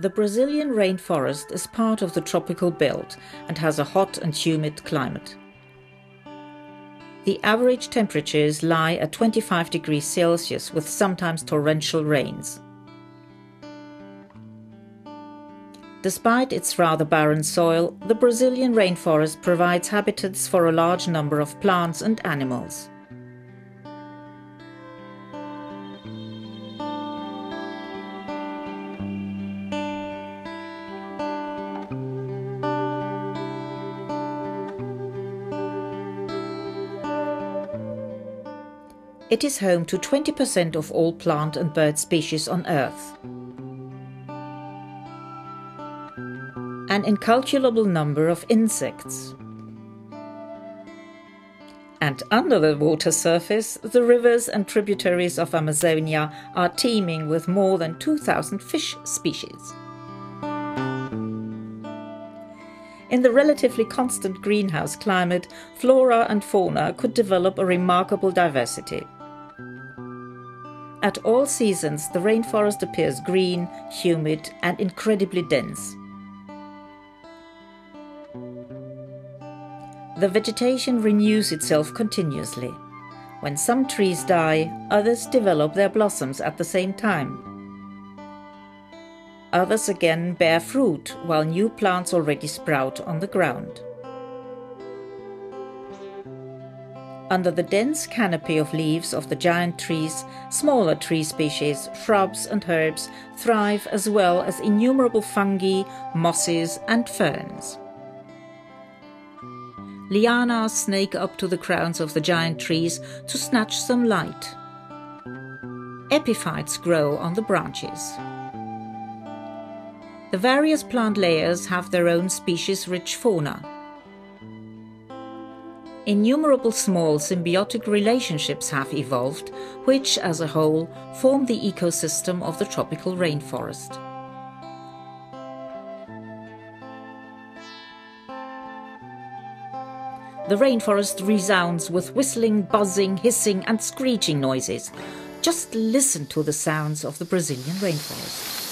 The Brazilian rainforest is part of the tropical belt and has a hot and humid climate. The average temperatures lie at 25 degrees Celsius with sometimes torrential rains. Despite its rather barren soil, the Brazilian rainforest provides habitats for a large number of plants and animals. It is home to 20% of all plant and bird species on Earth. An incalculable number of insects. And under the water surface, the rivers and tributaries of Amazonia are teeming with more than 2,000 fish species. In the relatively constant greenhouse climate, flora and fauna could develop a remarkable diversity. At all seasons, the rainforest appears green, humid, and incredibly dense. The vegetation renews itself continuously. When some trees die, others develop their blossoms at the same time. Others again bear fruit, while new plants already sprout on the ground. Under the dense canopy of leaves of the giant trees, smaller tree species, shrubs and herbs thrive, as well as innumerable fungi, mosses and ferns. Lianas snake up to the crowns of the giant trees to snatch some light. Epiphytes grow on the branches. The various plant layers have their own species-rich fauna. Innumerable small symbiotic relationships have evolved, which, as a whole, form the ecosystem of the tropical rainforest. The rainforest resounds with whistling, buzzing, hissing and screeching noises. Just listen to the sounds of the Brazilian rainforest.